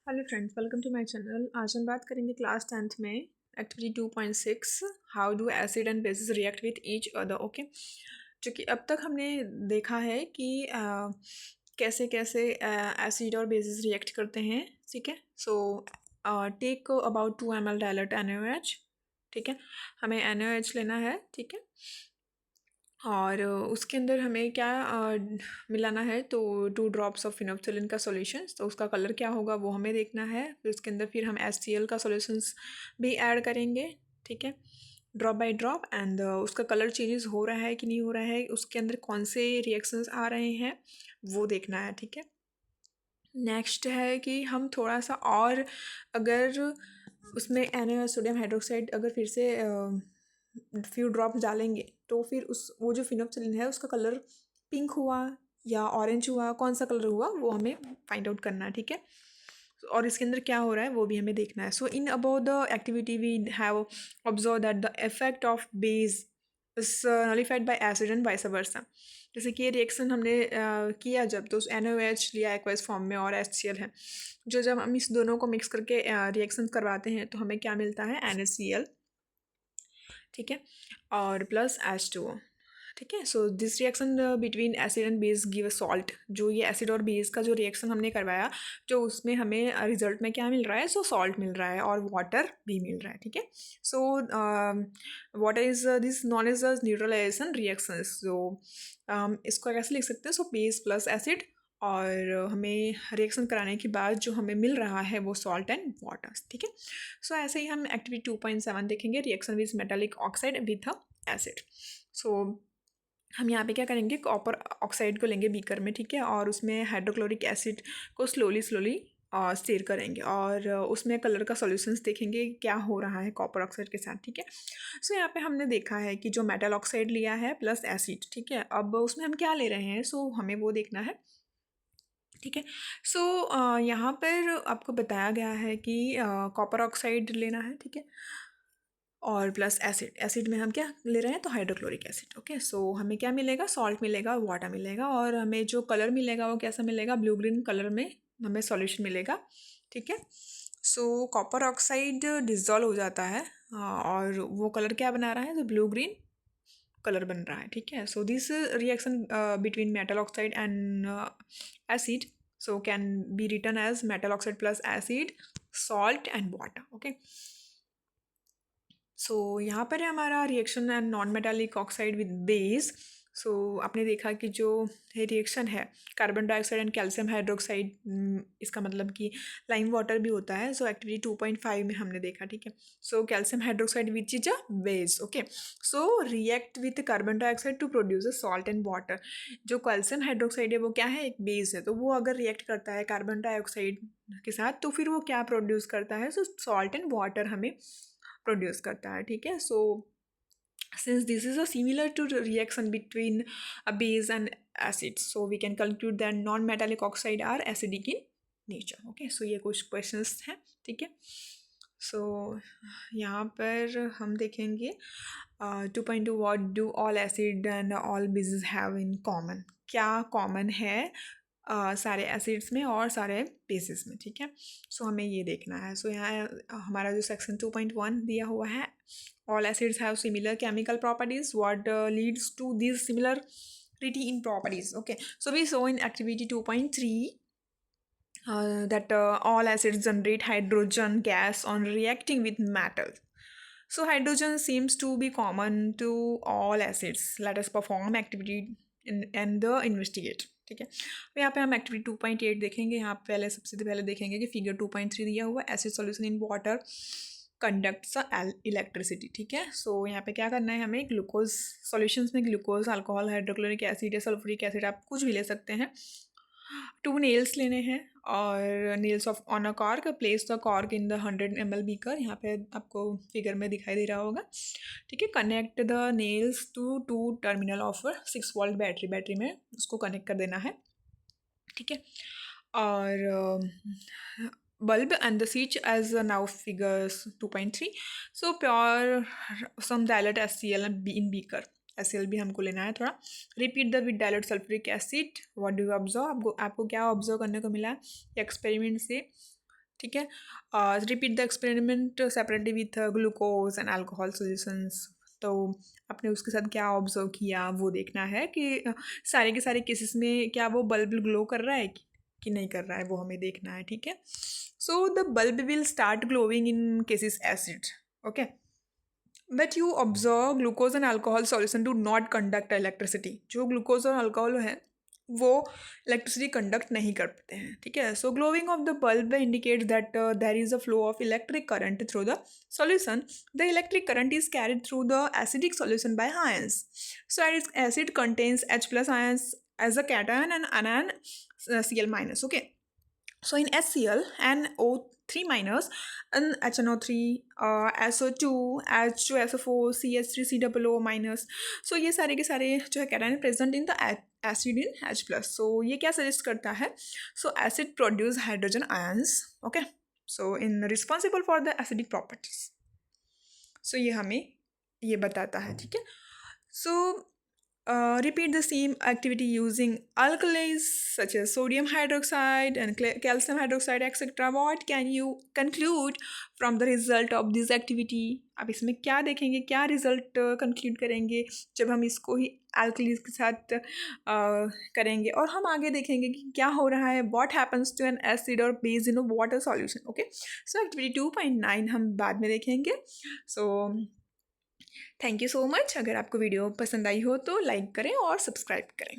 Hello friends, welcome to my channel. आज हम बात करेंगे क्लास 10th में activity 2.6 how do acid and bases react with each other. Okay, जो कि अब तक हमने देखा है कि कैसे कैसे एसिड और बेसिस रिएक्ट करते हैं। ठीक है, so take about 2 ml dilute NaOH। ठीक है, हमें NaOH लेना है। ठीक है, और उसके अंदर हमें क्या मिलाना है, तो 2 ड्रॉप्स ऑफ फिनोप्सिलिन का सॉल्यूशन। तो उसका कलर क्या होगा वो हमें देखना है। फिर उसके अंदर फिर हम HCl का सॉल्यूशंस भी ऐड करेंगे। ठीक है, ड्रॉप बाय ड्रॉप, एंड उसका कलर चेंजेस हो रहा है कि नहीं हो रहा है, उसके अंदर कौन से रिएक्शंस आ रहे हैं वो देखना है। ठीक है, नेक्स्ट है कि हम थोड़ा सा और अगर उसमें सोडियम हाइड्रोक्साइड अगर फिर से फ्यू ड्रॉप डालेंगे तो फिर उस वो जो फिनोप्सिलिन है उसका कलर पिंक हुआ या ऑरेंज हुआ, कौन सा कलर हुआ वो हमें फाइंड आउट करना है। ठीक है, और इसके अंदर क्या हो रहा है वो भी हमें देखना है। So in about the activity we have observe that the effect of base is nullified by acid and vice versa. जैसे कि ये रिएक्शन हमने किया जब, तो NaOH लिया एक्वस फॉर्म में और HCl है, जो जब हम इस दोनों को मिक्स करके रिएक्शन करवाते हैं तो हमें क्या मिलता है, NaCl। ठीक है, और प्लस H2O। ठीक है, so this reaction between acid and base give a salt. जो ये एसिड और बेस का जो रिएक्शन हमने करवाया, जो उसमें हमें रिजल्ट में क्या मिल रहा है, सो सॉल्ट मिल रहा है और वाटर भी मिल रहा है। ठीक है, so water is this non is neutralisation reaction. So इसको कैसे लिख सकते हैं, सो बेस प्लस एसिड, और हमें रिएक्शन कराने के बाद जो हमें मिल रहा है वो सॉल्ट एंड वाटर। ठीक है, सो ऐसे ही हम एक्टिविटी 2.7 देखेंगे, reaction with metallic oxide with acid. So हम यहाँ पे क्या करेंगे, कॉपर ऑक्साइड को लेंगे बीकर में। ठीक है, और उसमें हाइड्रोक्लोरिक एसिड को स्लोली स्लोली स्टीर करेंगे और उसमें कलर का सॉल्यूशंस देखेंगे क्या हो रहा है कॉपर ऑक्साइड के साथ। ठीक है, सो यहाँ पे हमने देखा है कि जो मेटल ऑक्साइड लिया है प्लस एसिड। ठीक है, अब उसमें हम क्या ले रहे हैं, सो हमें वो देखना है। ठीक है, सो यहाँ पर आपको बताया गया है कि कॉपर ऑक्साइड लेना है। ठीक है, और प्लस एसिड, एसिड में हम क्या ले रहे हैं, तो हाइड्रोक्लोरिक एसिड। ओके, सो हमें क्या मिलेगा, सॉल्ट मिलेगा, वाटर मिलेगा, और हमें जो कलर मिलेगा वो कैसा मिलेगा, ब्लू ग्रीन कलर में हमें सॉल्यूशन मिलेगा। ठीक है, सो कॉपर ऑक्साइड डिजॉल्व हो जाता है और वो कलर क्या बना रहा है, तो ब्लू ग्रीन कलर बन रहा है। ठीक है, so this reaction between metal oxide and acid so can be written as metal oxide plus acid, salt and water. Okay, so यहाँ पर है हमारा reaction and non metallic oxide with base. So आपने देखा कि जो रिएक्शन है carbon dioxide and calcium hydroxide, इसका मतलब कि लाइम वाटर भी होता है। सो एक्टिविटी 2.5 में हमने देखा। ठीक है, so calcium hydroxide which is a base. Okay, so react with carbon dioxide to produce a salt and water. जो कैल्शियम हाइड्रोक्साइड है वो क्या है, एक बेस है, तो वो अगर रिएक्ट करता है कार्बन डाइऑक्साइड के साथ तो फिर वो क्या प्रोड्यूस करता है, सो सॉल्ट एंड वाटर हमें प्रोड्यूस करता है। ठीक है, सो since this is a similar to the reaction between a base and acid, so we can conclude that non-metallic oxide are acidic in nature. Okay, so ये कुछ questions हैं। ठीक है, so यहाँ पर हम देखेंगे 2.2 what do all acid and all bases have in common। क्या कॉमन है सारे एसिड्स में और सारे बेसिस में। ठीक है, सो हमें ये देखना है। सो यहाँ हमारा जो सेक्शन 2.1 दिया हुआ है, all acids have similar chemical properties, what leads to these similarity in properties. Okay, so we saw in activity 2.3 that all acids generate hydrogen gas on reacting with metals. So hydrogen seems to be common to all acids. Let us perform activity and the investigate. ठीक है, तो यहाँ पे हम activity 2.8 देखेंगे। यहाँ पे पहले सबसे पहले देखेंगे कि फिगर 2.3 दिया हुआ acid solution in water conducts electricity. ठीक है, सो यहाँ पे क्या करना है, हमें ग्लूकोज सॉल्यूशंस में ग्लूकोज, अल्कोहल, हाइड्रोक्लोरिक एसिड या सल्फ्यूरिक एसिड, आप कुछ भी ले सकते हैं। 2 नेल्स लेने हैं और nails of on a cork, place the cork in the 100 ml beaker. यहाँ पे आपको फिगर में दिखाई दे रहा होगा। ठीक है, connect the nails to 2 terminal of 6 volt battery में उसको कनेक्ट कर देना है। ठीक है, और bulb and the switch as now figures 2.3. so pure some dilute HCl in beaker, HCl भी हमको लेना है थोड़ा। Repeat the with dilute sulphuric acid, what do you observe, आपको क्या ऑब्जर्व करने को मिला एक्सपेरिमेंट से, ठीक है। Repeat the experiment separately with glucose and alcohol solutions. तो आपने उसके साथ क्या ऑब्जर्व किया वो देखना है कि सारे के सारे केसेस में क्या वो बल्ब ग्लो कर रहा है कि नहीं कर रहा है, वो हमें देखना है। ठीक है। So the bulb will start glowing in cases acid. Okay, but you observe glucose and alcohol solution do not conduct electricity. जो ग्लूकोज और अल्कोहल है वो इलेक्ट्रिसिटी कंडक्ट नहीं करते हैं। ठीक है। So glowing of the bulb indicate that there is a flow of electric current through the solution. The electric current is carried through the acidic solution by ions. So acid contains H plus ions as a cation and anion Cl minus. Okay, so in HCl, NO3 minus, and HNO3, SO2, H2SO4, CH3, COO minus. So ये सारे के सारे जो है cation present in the acid in H plus. So ये क्या suggest करता है? So acid produce hydrogen ions. Okay, so in responsible for the acidic properties. So ये हमें ये बताता है। ठीक है। सो repeat the same activity using alkalis such as sodium hydroxide and calcium hydroxide, etc. What can you conclude from the result of this activity? आप इसमें क्या देखेंगे, क्या रिजल्ट कंक्लूड करेंगे जब हम इसको ही alkalis के साथ करेंगे, और हम आगे देखेंगे कि क्या हो रहा है, what happens to an acid or base in a water solution. Okay, so activity 2.9 हम बाद में देखेंगे। So thank you so much. अगर आपको वीडियो पसंद आई हो तो लाइक करें और सब्सक्राइब करें।